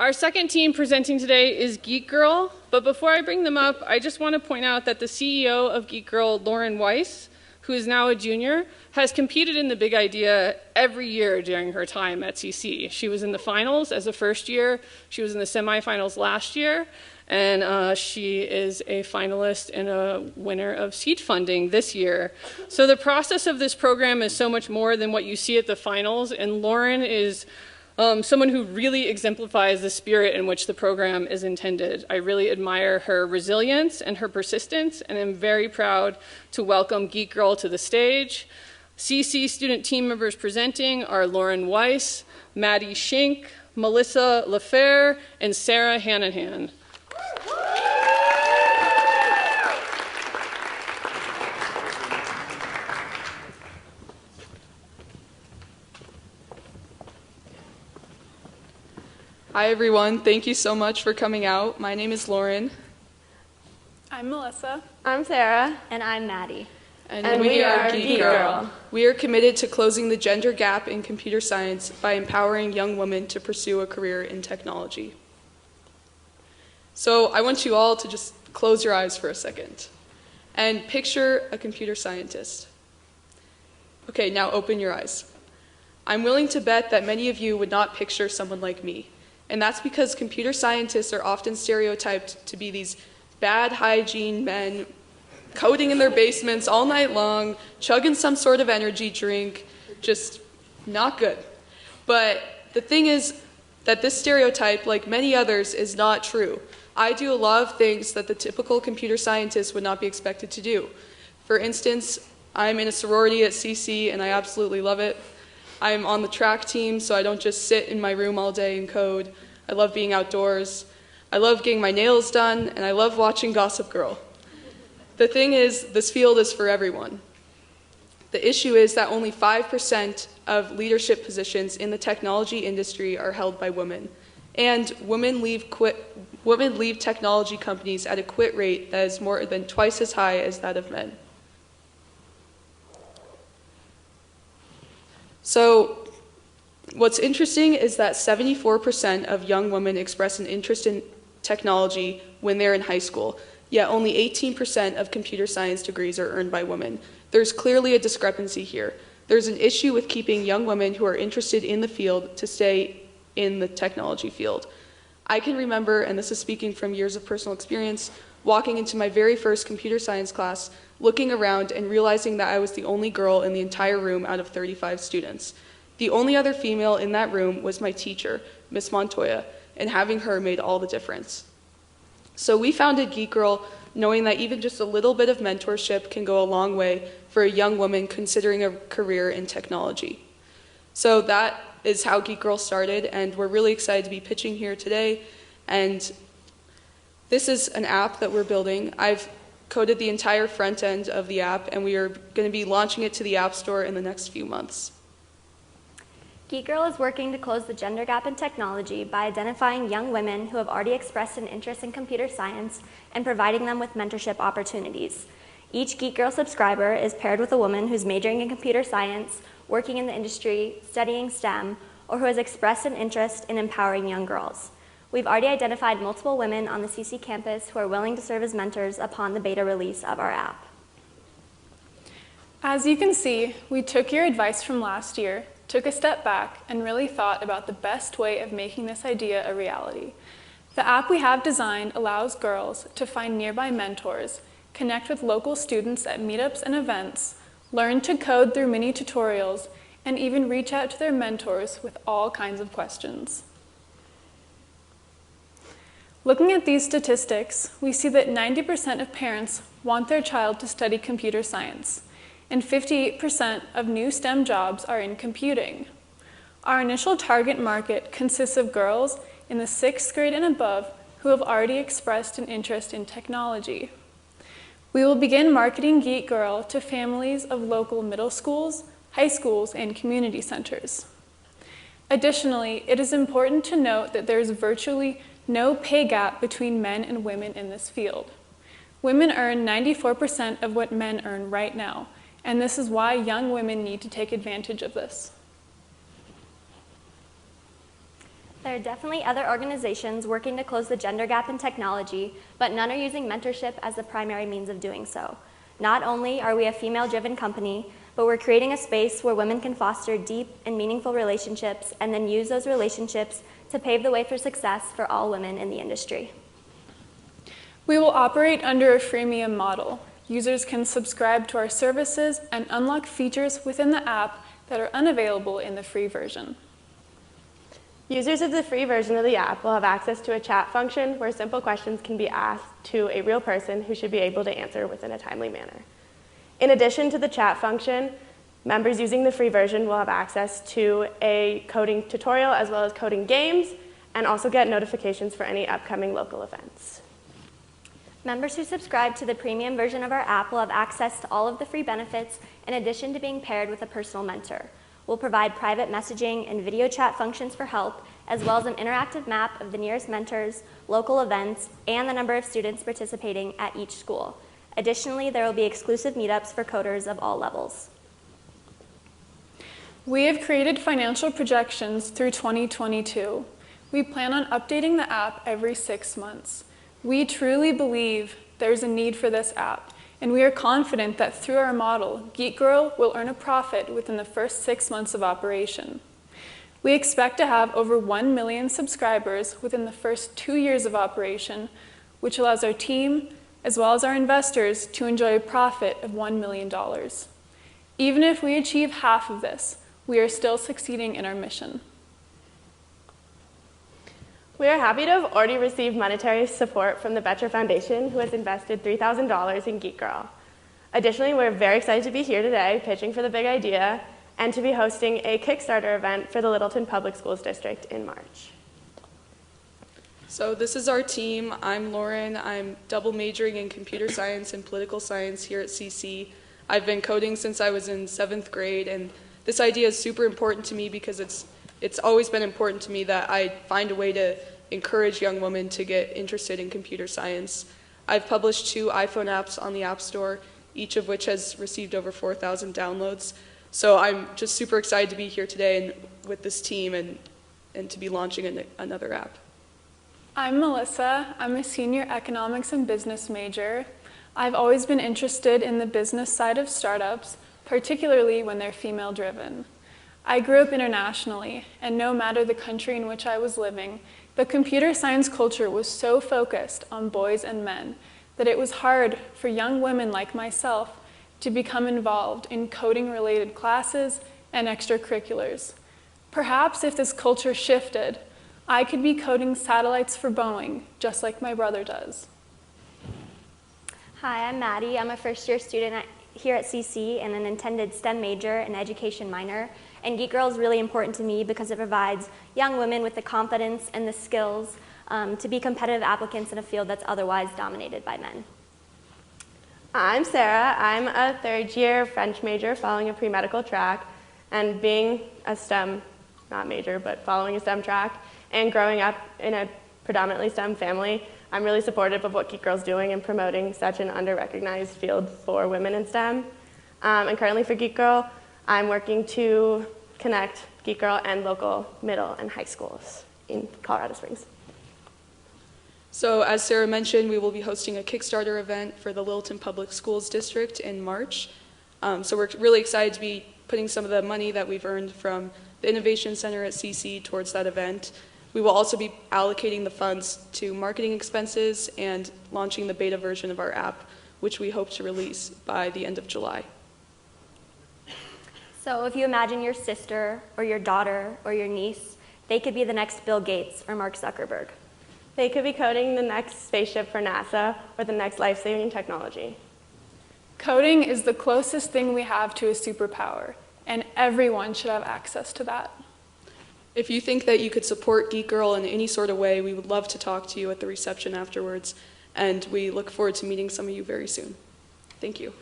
Our second team presenting today is Geek Girl, but before I bring them up, I just want to point out that the CEO of Geek Girl, Weiss, who is now a junior, has competed in the Big Idea every year during her time at CC. She was in the finals as a first year, she was in the semifinals last year, and she is a finalist and a winner of seed funding this year. So the process of this program is so much more than what you see at the finals, and Lauren is someone who really exemplifies the spirit in which the program is intended. I really admire her resilience and her persistence, and I'm very proud to welcome Geek Girl to the stage. CC student team members presenting are Weiss, Maddi Schink, Melissa LaFehr, and Sara Hanahan. Hi everyone, thank you so much for coming out. My name is Lauren. I'm Melissa. I'm Sara. And I'm Maddi. And we are Geek Girl. We are committed to closing the gender gap in computer science by empowering young women to pursue a career in technology. So I want you all to just close your eyes for a second and picture a computer scientist. Okay, now open your eyes. I'm willing to bet that many of you would not picture someone like me. And that's because computer scientists are often stereotyped to be these bad hygiene men coding in their basements all night long, chugging some sort of energy drink, just not good. But the thing is that this stereotype, like many others, is not true. I do a lot of things that the typical computer scientist would not be expected to do. For instance, I'm in a sorority at CC and I absolutely love it. I'm on the track team, so I don't just sit in my room all day and code. I love being outdoors. I love getting my nails done, and I love watching Gossip Girl. The thing is, this field is for everyone. The issue is that only 5% of leadership positions in the technology industry are held by women. And women leave technology companies at a quit rate that is more than twice as high as that of men. So what's interesting is that 74% of young women express an interest in technology when they're in high school, yet only 18% of computer science degrees are earned by women. There's clearly a discrepancy here. There's an issue with keeping young women who are interested in the field to stay in the technology field. I can remember, and this is speaking from years of personal experience, walking into my very first computer science class, looking around and realizing that I was the only girl in the entire room out of 35 students. The only other female in that room was my teacher, Miss Montoya, and having her made all the difference. So we founded Geek Girl knowing that even just a little bit of mentorship can go a long way for a young woman considering a career in technology. So that is how Geek Girl started, and we're really excited to be pitching here today. And this is an app that we're building. I've coded the entire front end of the app, and we are going to be launching it to the App Store in the next few months. Geek Girl is working to close the gender gap in technology by identifying young women who have already expressed an interest in computer science and providing them with mentorship opportunities. Each Geek Girl subscriber is paired with a woman who's majoring in computer science, working in the industry, studying STEM, or who has expressed an interest in empowering young girls. We've already identified multiple women on the CC campus who are willing to serve as mentors upon the beta release of our app. As you can see, we took your advice from last year, took a step back, and really thought about the best way of making this idea a reality. The app we have designed allows girls to find nearby mentors, connect with local students at meetups and events, learn to code through mini tutorials, and even reach out to their mentors with all kinds of questions. Looking at these statistics, we see that 90% of parents want their child to study computer science, and 58% of new STEM jobs are in computing. Our initial target market consists of girls in the 6th grade and above who have already expressed an interest in technology. We will begin marketing Geek Girl to families of local middle schools, high schools, and community centers. Additionally, it is important to note that there is virtually no pay gap between men and women in this field. Women earn 94% of what men earn right now, and this is why young women need to take advantage of this. There are definitely other organizations working to close the gender gap in technology, but none are using mentorship as the primary means of doing so. Not only are we a female-driven company, but we're creating a space where women can foster deep and meaningful relationships and then use those relationships to pave the way for success for all women in the industry. We will operate under a freemium model. Users can subscribe to our services and unlock features within the app that are unavailable in the free version. Users of the free version of the app will have access to a chat function where simple questions can be asked to a real person who should be able to answer within a timely manner. In addition to the chat function, members using the free version will have access to a coding tutorial as well as coding games, and also get notifications for any upcoming local events. Members who subscribe to the premium version of our app will have access to all of the free benefits in addition to being paired with a personal mentor. We'll provide private messaging and video chat functions for help, as well as an interactive map of the nearest mentors, local events, and the number of students participating at each school. Additionally, there will be exclusive meetups for coders of all levels. We have created financial projections through 2022. We plan on updating the app every 6 months. We truly believe there's a need for this app, and we are confident that through our model, Geek Girl will earn a profit within the first 6 months of operation. We expect to have over 1 million subscribers within the first 2 years of operation, which allows our team, as well as our investors, to enjoy a profit of $1 million. Even if we achieve half of this, we are still succeeding in our mission. We are happy to have already received monetary support from the Betcher Foundation, who has invested $3,000 in Geek Girl. Additionally, we're very excited to be here today pitching for the big idea and to be hosting a Kickstarter event for the Littleton Public Schools District in March. So this is our team. I'm Lauren. I'm double majoring in computer science and political science here at CC. I've been coding since I was in 7th grade, and this idea is super important to me because it's always been important to me that I find a way to encourage young women to get interested in computer science. I've published 2 iPhone apps on the App Store, each of which has received over 4,000 downloads. So I'm just super excited to be here today and with this team and to be launching another app. I'm Melissa. I'm a senior economics and business major. I've always been interested in the business side of startups, particularly when they're female-driven. I grew up internationally, and no matter the country in which I was living, the computer science culture was so focused on boys and men that it was hard for young women like myself to become involved in coding-related classes and extracurriculars. Perhaps if this culture shifted, I could be coding satellites for Boeing, just like my brother does. Hi, I'm Maddie. I'm a first-year student here at CC and an intended STEM major and education minor. And Geek Girl is really important to me because it provides young women with the confidence and the skills to be competitive applicants in a field that's otherwise dominated by men. I'm Sarah. I'm a 3rd-year French major following a pre-medical track, and being a STEM, not major, but following a STEM track, and growing up in a predominantly STEM family, I'm really supportive of what Geek Girl's doing in promoting such an under-recognized field for women in STEM. And currently for Geek Girl, I'm working to connect Geek Girl and local middle and high schools in Colorado Springs. So as Sarah mentioned, we will be hosting a Kickstarter event for the Littleton Public Schools District in March. So we're really excited to be putting some of the money that we've earned from the Innovation Center at CC towards that event. We will also be allocating the funds to marketing expenses and launching the beta version of our app, which we hope to release by the end of July. So if you imagine your sister or your daughter or your niece, they could be the next Bill Gates or Mark Zuckerberg. They could be coding the next spaceship for NASA or the next life-saving technology. Coding is the closest thing we have to a superpower, and everyone should have access to that. If you think that you could support Geek Girl in any sort of way, we would love to talk to you at the reception afterwards, and we look forward to meeting some of you very soon. Thank you.